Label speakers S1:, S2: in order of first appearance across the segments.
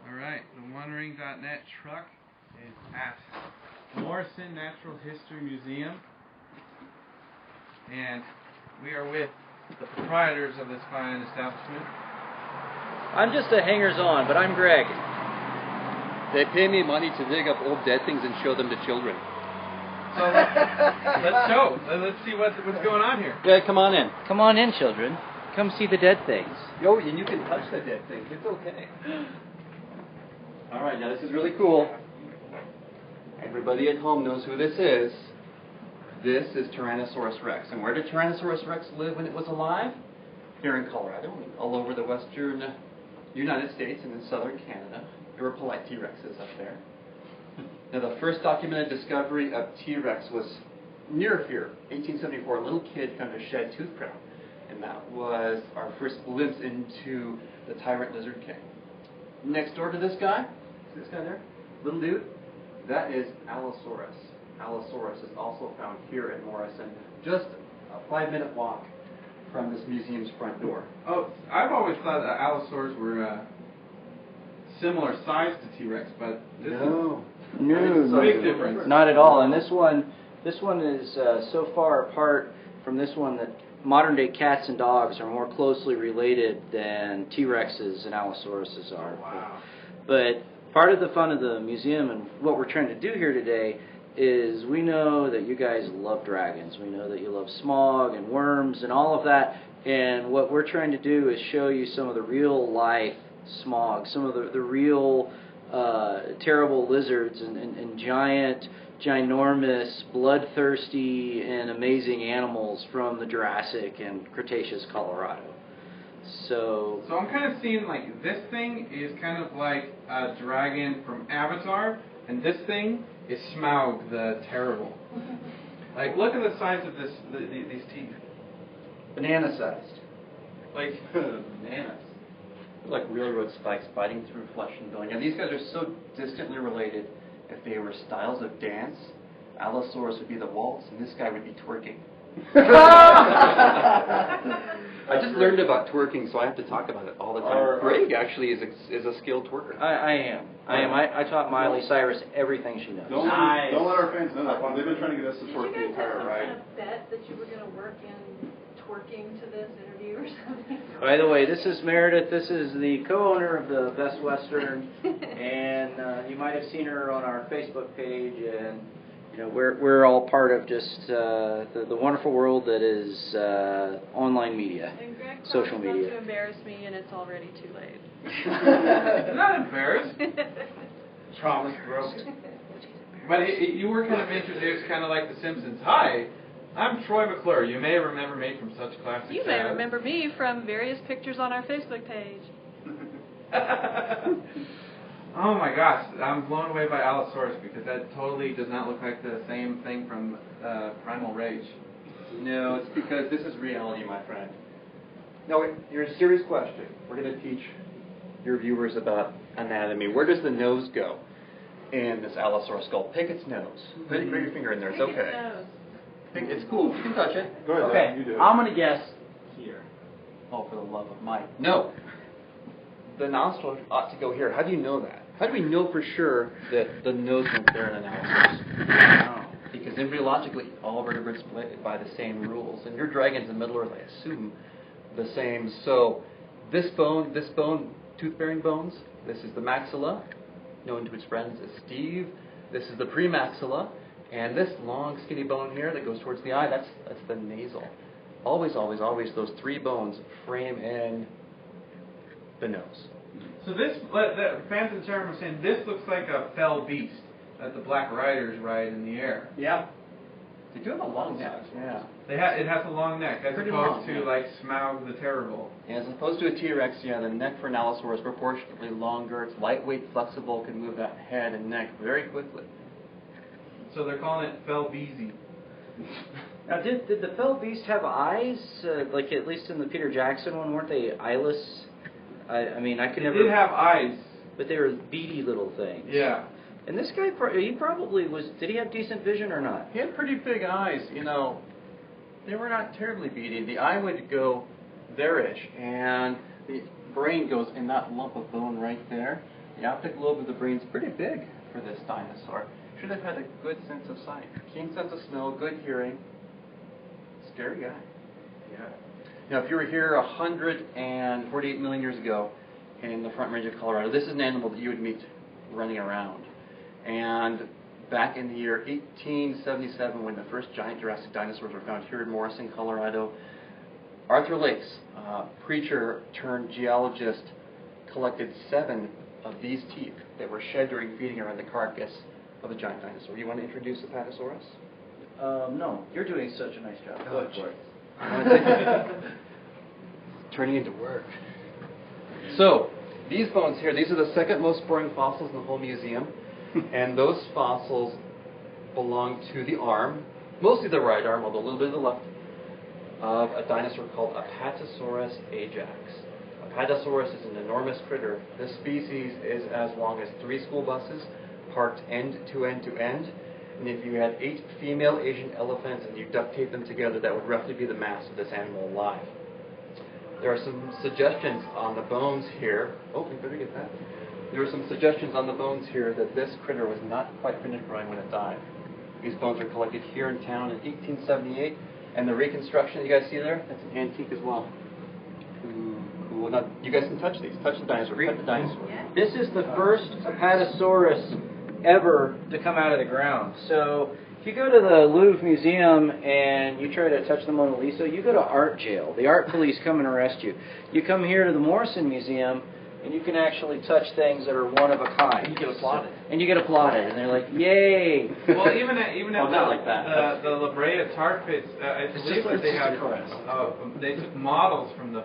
S1: Alright, TheOneRing.net truck is at Morrison Natural History Museum, and we are with the proprietors of this fine establishment.
S2: I'm just a hangers-on, but I'm Greg.
S3: They pay me money to dig up old dead things and show them to children.
S1: So let's show. Let's see what's going on here.
S3: Yeah, come on in.
S2: Come on in, children. Come see the dead things.
S3: Yo, and you can touch the dead thing. It's okay. All right, now this is really cool. Everybody at home knows who this is. This is Tyrannosaurus Rex. And where did Tyrannosaurus Rex live when it was alive? Here in Colorado, and all over the western United States and in southern Canada. There were polite T-Rexes up there. Now, the first documented discovery of T-Rex was near here, 1874. A little kid found a shed tooth crown, and that was our first glimpse into the tyrant lizard king. Next door to this guy, see this guy there? Little dude? That is Allosaurus. Allosaurus is also found here in Morrison, just a 5-minute walk from this museum's front door.
S1: Oh, I've always thought that Allosaurs were similar size to T-Rex, but this is a big difference.
S2: Not at all. And this one is so far apart from this one that modern-day cats and dogs are more closely related than T-Rexes and Allosauruses are.
S1: Oh, wow.
S2: But part of the fun of the museum and what we're trying to do here today is we know that you guys love dragons. We know that you love smog and worms and all of that. And what we're trying to do is show you some of the real-life smog, some of the real terrible lizards and giant, ginormous, bloodthirsty, and amazing animals from the Jurassic and Cretaceous Colorado. So
S1: I'm kind of seeing like this thing is kind of like a dragon from Avatar, and this thing is Smaug the Terrible. Like, look at the size of these teeth.
S3: Banana-sized.
S1: Like
S3: Bananas. Like railroad spikes biting through flesh and bone. Now, these guys are so distantly related. If they were styles of dance, Allosaurus would be the waltz, and this guy would be twerking. I just learned about twerking, so I have to talk about it all the time. Greg actually is a skilled twerker.
S2: I am. I taught Miley Cyrus everything she knows.
S4: Don't let our fans know that. They've been trying to get us to twerk the entire ride.
S5: Did you guys have some kind of bet that you were going to work in twerking to this interview or something?
S2: By the way, this is Meredith. This is the co-owner of the Best Western, and you might have seen her on our Facebook page. And you know, we're all part of just the wonderful world that is online media,
S5: And Greg
S2: social media.
S5: to embarrass me, and it's already too late.
S1: I'm not embarrassed. Promise broken. But you were kind of introduced kind of like The Simpsons. Hi, I'm Troy McClure. You may remember me from such classics.
S5: You may remember me from various pictures on our Facebook page.
S1: Oh my gosh, I'm blown away by Allosaurus because that totally does not look like the same thing from Primal Rage.
S3: No, it's because this is reality, my friend. Now, here's a serious question. We're going to teach your viewers about anatomy. Where does the nose go in this Allosaurus skull? Pick its nose. Put your finger in there. It's okay. It's cool. You can touch it.
S4: Go ahead,
S2: Okay,
S4: you do it.
S2: I'm going to guess here.
S3: Oh, for the love of Mike. No. The nostril ought to go here. How do you know that? How do we know for sure that the nose went there in an Allosaurus? Because embryologically, all vertebrates play by the same rules. And your dragon's in the Middle Earth, I assume, the same. So this bone, tooth-bearing bones, this is the maxilla, known to its friends as Steve. This is the premaxilla. And this long, skinny bone here that goes towards the eye, that's the nasal. Always, always, always, those three bones frame in the nose.
S1: So this, the fans in chat room are saying this looks like a fell beast that the Black Riders ride in the air.
S3: Yeah. They do have a long neck.
S1: Yeah. It has a long neck as
S3: Pretty
S1: opposed
S3: long,
S1: to
S3: yeah.
S1: like Smaug the Terrible.
S3: As opposed to a T-Rex, yeah, the neck for an Allosaurus is proportionately longer. It's lightweight, flexible, can move that head and neck very quickly.
S1: So they're calling it fell beasy.
S2: Now, did the fell beast have eyes? Like at least in the Peter Jackson one, weren't they eyeless? I mean, I could never.
S1: They did have eyes,
S2: but they were beady little things.
S1: Yeah.
S2: And this guy, he probably was. Did he have decent vision or not?
S3: He had pretty big eyes, you know. They were not terribly beady. The eye would go there-ish, and brain goes in that lump of bone right there. The optic lobe of the brain's pretty big for this dinosaur. Should have had a good sense of sight, keen sense of smell, good hearing. Scary guy. Yeah. Now, if you were here 148 million years ago in the Front Range of Colorado, this is an animal that you would meet running around. And back in the year 1877, when the first giant Jurassic dinosaurs were found here in Morrison, Colorado, Arthur Lakes, preacher turned geologist, collected 7 of these teeth that were shed during feeding around the carcass of a giant dinosaur. You want to introduce Apatosaurus?
S2: No, you're doing such a nice job. Go ahead for it.
S3: Turning into work. So, these bones here, these are the second most boring fossils in the whole museum. And those fossils belong to the arm, mostly the right arm, although a little bit of the left, of a dinosaur called Apatosaurus ajax. Apatosaurus is an enormous critter. This species is as long as 3 school buses, parked end to end to end. And if you had 8 female Asian elephants and you duct tape them together, that would roughly be the mass of this animal alive. There are some suggestions on the bones here. Oh, we better get that. There are some suggestions on the bones here that this critter was not quite finished growing when it died. These bones were collected here in town in 1878, and the reconstruction you guys see there, that's an antique as well. Ooh, cool. Now, you guys can touch these. Touch the dinosaur. Touch the dinosaur.
S2: This is the first Apatosaurus ever to come out of the ground. So if you go to the Louvre Museum and you try to touch the Mona Lisa, you go to art jail. The art police come and arrest you. You come here to the Morrison Museum and you can actually touch things that are one of a kind.
S3: You get applauded.
S2: And you get applauded, and they're like, "Yay!"
S1: Well, even at
S3: Well, not like that.
S1: the La Brea tar pits, I believe that they have they took models from the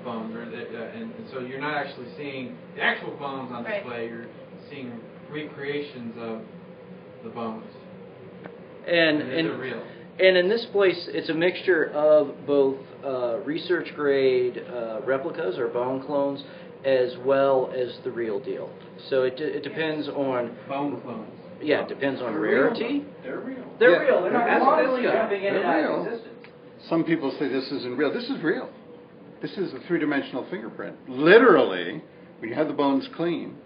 S1: bones, and so you're not actually seeing the actual bones on display. You're seeing recreations of the bones.
S2: And
S1: they're real.
S2: And in this place, it's a mixture of both research grade replicas or bone clones, as well as the real deal. So it depends on
S1: Bone clones.
S2: Yeah, it depends on rarity.
S4: They're real.
S2: They're real. They're not
S1: That's
S2: constantly
S1: this guy.
S2: jumping in and
S4: They're
S2: out
S4: real.
S2: of existence.
S4: Some people say this isn't real. This is real. This is a 3-dimensional fingerprint. Literally, when you have the bones clean,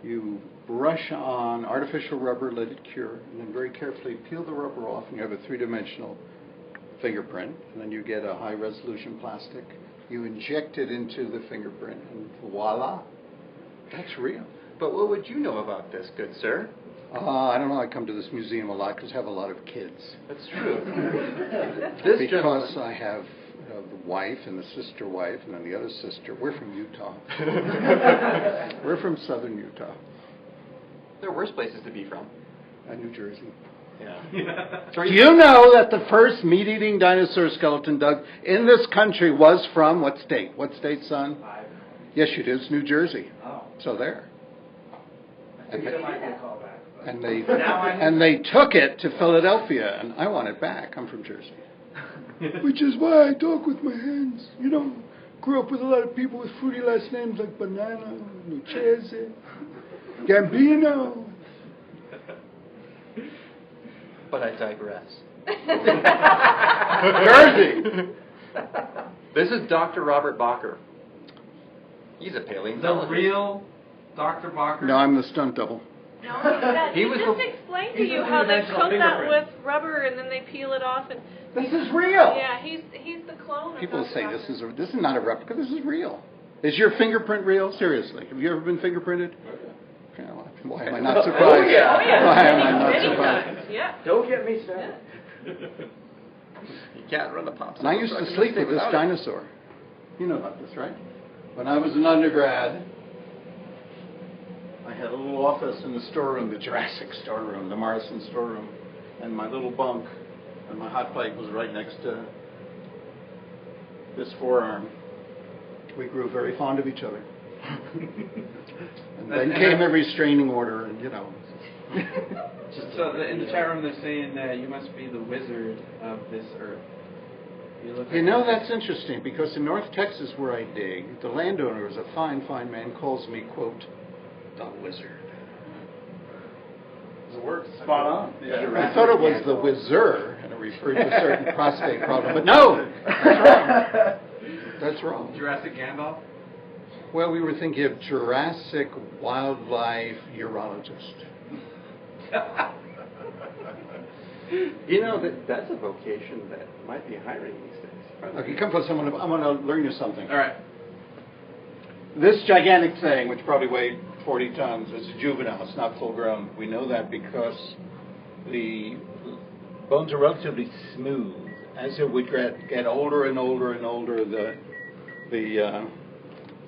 S4: you brush on artificial rubber, let it cure, and then very carefully peel the rubber off, and you have a 3-dimensional fingerprint. And then you get a high-resolution plastic. You inject it into the fingerprint, and voila, that's real.
S3: But what would you know about this, good sir?
S4: I don't know. I come to this museum a lot because I have a lot of kids.
S3: That's true.
S4: Because I have the wife and the sister wife and then the other sister. We're from Utah. We're from southern Utah.
S3: There are worse places to be from.
S4: New Jersey.
S3: Yeah.
S4: Do you know that the first meat-eating dinosaur skeleton dug in this country was from what state? What state, son? Yes, you do. It's New Jersey.
S2: Oh.
S4: So there.
S2: I think it might be a callback.
S4: And they took it to Philadelphia, and I want it back. I'm from Jersey. Which is why I talk with my hands. You know, grew up with a lot of people with fruity last names like Banana, Lucchese, Gambino.
S3: But I digress.
S4: Jersey.
S3: This is Dr. Robert Bakker. He's a paleontologist.
S1: The real Dr. Bakker?
S4: No, I'm the stunt double.
S5: No,
S3: He
S5: he
S3: was
S5: just
S3: the-
S5: explained to
S2: he's
S5: you
S2: the
S5: how they
S2: three-dimensional
S5: coat that
S2: fingerprint.
S5: with rubber and then they peel it off and
S4: This is real.
S5: yeah, he's the clone.
S4: People
S5: of
S4: say
S5: Dr.
S4: this is not a replica. This is real. Is your fingerprint real? Seriously, have you ever been fingerprinted? Okay, well, why am I not surprised?
S2: Oh, yeah.
S4: Why am I not
S5: Many
S4: surprised?
S5: times, yeah.
S2: Don't get me started.
S3: You can't run the popsicle.
S4: And I used to sleep with this dinosaur. You know about this, right? When I was an undergrad, I had a little office in the storeroom, the Jurassic storeroom, the Morrison storeroom, and my little bunk and my hot plate was right next to this forearm. We grew very fond of each other. And then came a restraining order, and you know.
S1: So in the chat room they're saying that you must be the wizard of this earth.
S4: You know, that's interesting, because in North Texas where I dig, the landowner is a fine, fine man, calls me, quote, the wizard.
S1: It works.
S2: Spot on.
S4: Yeah. I thought it was the whizzer, and it referred to a certain prostate problem, but no! That's wrong. That's wrong.
S1: Jurassic Gandalf?
S4: Well, we were thinking of Jurassic wildlife urologist.
S3: You know, that's a vocation that might be hiring these days.
S4: Okay, come for someone. I want to learn you something.
S1: All right.
S4: This gigantic thing, which probably weighed 40 tons, is a juvenile. It's not full grown. We know that because the bones are relatively smooth. As it would get older and older and older, the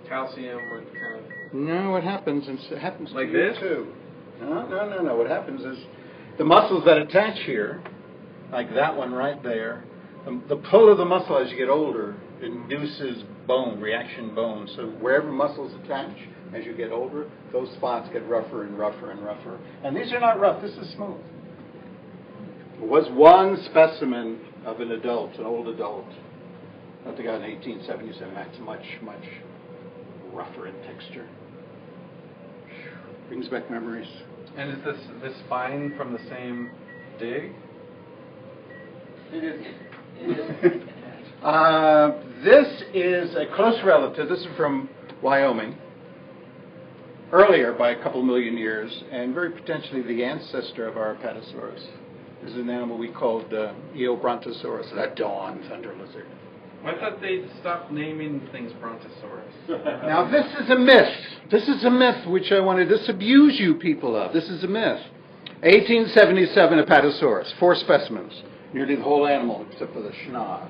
S1: Calcium would kind of...
S4: no, what happens? It happens
S1: Like
S4: to you
S1: this?
S4: too. No. What happens is the muscles that attach here, like that one right there, the pull of the muscle as you get older induces reaction bone. So wherever muscles attach as you get older, those spots get rougher and rougher and rougher. And these are not rough. This is smooth. There was one specimen of an adult, an old adult, that they got in 1877. That's much, much rougher in texture. Brings back memories.
S1: And is this spine from the same dig?
S3: It is.
S4: This is a close relative. This is from Wyoming. Earlier by a couple million years, and very potentially the ancestor of our Apatosaurus. This is an animal we called Brontosaurus, the dawn thunder lizard.
S1: I thought they'd stop naming things Brontosaurus.
S4: Now this is a myth. This is a myth which I want to disabuse you people of. This is a myth. 1877 Apatosaurus, 4 specimens. Nearly the whole animal except for the schnoz.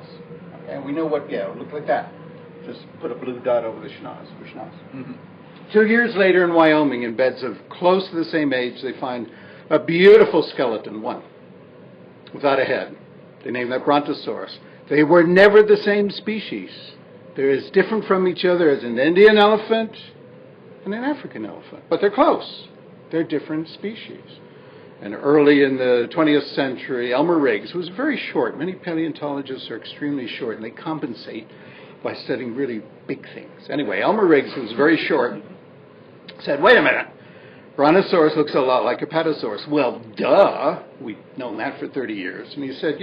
S4: And we know what, it looked like that. Just put a blue dot over the schnoz.
S1: Mm-hmm.
S4: 2 years later in Wyoming, in beds of close to the same age, they find a beautiful skeleton, one, without a head. They named that Brontosaurus. They were never the same species. They're as different from each other as an Indian elephant and an African elephant. But they're close. They're different species. And early in the 20th century, Elmer Riggs, who was very short. Many paleontologists are extremely short, and they compensate by studying really big things. Anyway, Elmer Riggs, who was very short, said, wait a minute, Brontosaurus looks a lot like Apatosaurus. Well, duh. We've known that for 30 years. And he said,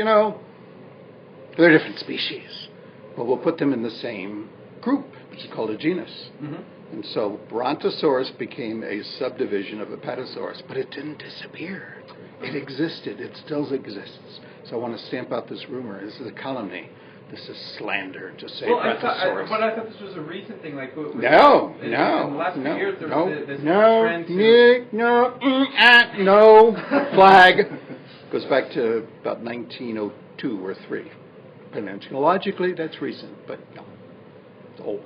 S4: they're different species, but we'll put them in the same group, which is called a genus.
S1: Mm-hmm.
S4: And so Brontosaurus became a subdivision of Apatosaurus, but it didn't disappear. It existed. It still exists. So I want to stamp out this rumor. This is a calumny. This is slander to say Brontosaurus.
S1: But I thought this was a recent thing. Like
S4: No.
S1: In the last few years, there was this trend to...
S4: No, flag. Goes back to about 1902 or 3. Paleontologically, that's recent, but no, it's old.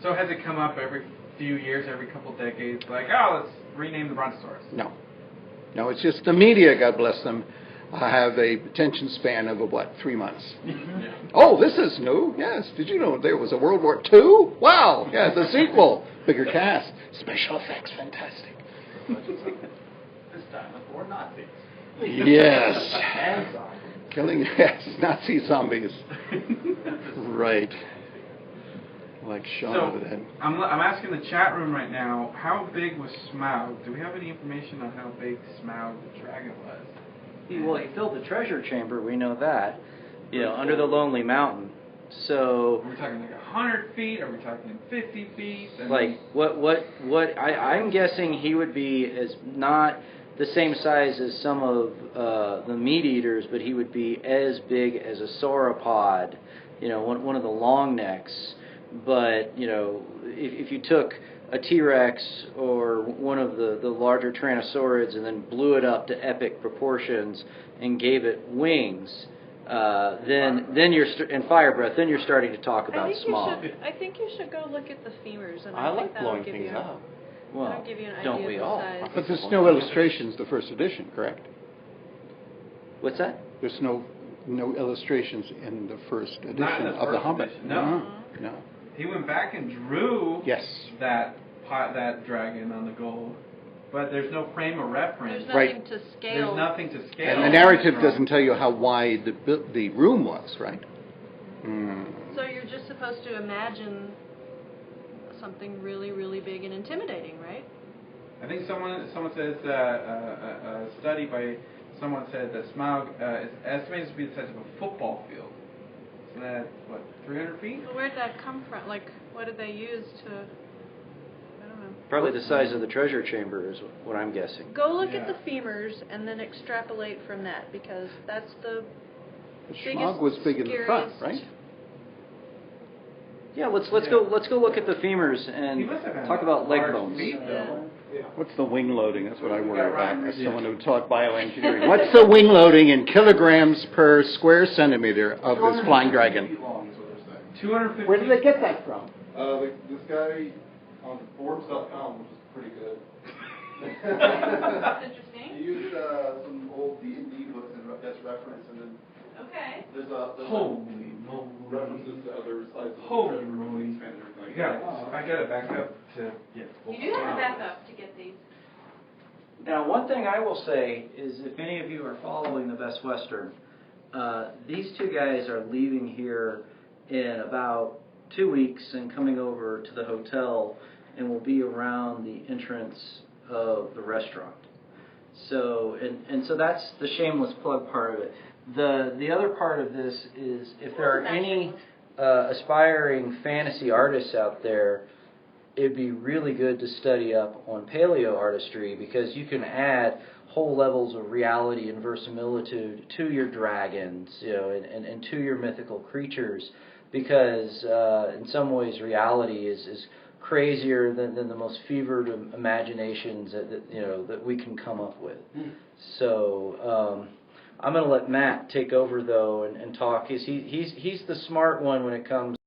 S1: So has it come up every few years, every couple decades, like, let's rename the Brontosaurus?
S4: No, it's just the media, God bless them, have a attention span of, 3 months.
S1: Yeah.
S4: Oh, this is new. Yes. Did you know there was a World War II? Wow. Yeah, the sequel. Bigger cast. Special effects, fantastic.
S3: This time with more Nazis.
S4: Yes.
S3: And zombies.
S4: Killing, yes, Nazi zombies. Right. Like Shaun of the Dead.
S1: I'm asking the chat room right now, how big was Smaug? Do we have any information on how big Smaug the dragon was?
S2: Well, he filled the treasure chamber, we know that, under the Lonely Mountain. So,
S1: Are we talking like 100 feet? Are we talking 50 feet?
S2: I'm guessing he would be as not the same size as some of the meat eaters, but he would be as big as a sauropod, one of the long necks. But, if you took a T-Rex or one of the larger Tyrannosaurids and then blew it up to epic proportions and gave it wings, then you're and fire breath, then you're starting to talk about small.
S5: I think you should go look at the femurs, and
S3: I
S5: I think
S3: like
S5: that'll
S3: blowing
S5: give
S3: things
S5: you.
S3: up.
S2: Well,
S5: That'll give you an
S2: don't
S5: idea
S2: we
S5: of the
S2: all?
S5: size.
S4: But there's no illustrations, the first edition, correct?
S2: What's that?
S4: There's no illustrations in the first edition
S1: Not in the
S4: of the
S1: first
S4: Hobbit.
S1: edition, no.
S4: No.
S1: He went back and drew
S4: Yes.
S1: that dragon on the gold, but there's no frame of reference.
S5: There's
S4: Right.
S5: nothing to scale.
S1: There's nothing to scale.
S4: And the narrative doesn't tell you how wide the room was, right?
S5: So you're just supposed to imagine something really, really big and intimidating, right?
S1: I think someone says a study by someone said that Smaug is estimated to be the size of a football field. So that, what, 300 feet?
S5: Well, where'd that come from? Like, what did they use to? I don't know.
S2: Probably the size of the treasure chamber is what I'm guessing.
S5: Go look at
S1: Yeah.
S5: the femurs and then extrapolate from that, because that's the
S4: The
S5: biggest,
S4: schmog was big in the front,
S5: scariest-
S4: right?
S2: Yeah, let's go look at the femurs
S1: He
S2: and
S1: must have had
S2: talk about leg
S1: large
S2: bones.
S1: feet, though.
S4: What's the wing loading? That's what I worry about as
S1: Yeah.
S4: someone who taught bioengineering. What's the wing loading in kilograms per square centimeter of this flying dragon?
S1: 250.
S4: Where did they get that from?
S6: This guy on Forbes.com, which is pretty good.
S5: That's interesting.
S6: He used some old D&D books and that's referenced, and then
S5: Okay.
S6: there's
S1: Holy moly.
S6: references to other sites.
S1: Holy moly. Yeah, I gotta back up to get full
S5: You do have to
S1: scale.
S5: back up to get these.
S2: Now, one thing I will say is if any of you are following the Best Western, these two guys are leaving here in about 2 weeks and coming over to the hotel and will be around the entrance of the restaurant. So, and so that's the shameless plug part of it. The other part of this is if there are any aspiring fantasy artists out there, it'd be really good to study up on paleo artistry, because you can add whole levels of reality and verisimilitude to your dragons, you know, and to your mythical creatures, because in some ways reality is crazier than the most fevered imaginations that we can come up with. So I'm going to let Matt take over though and talk. He's the smart one when it comes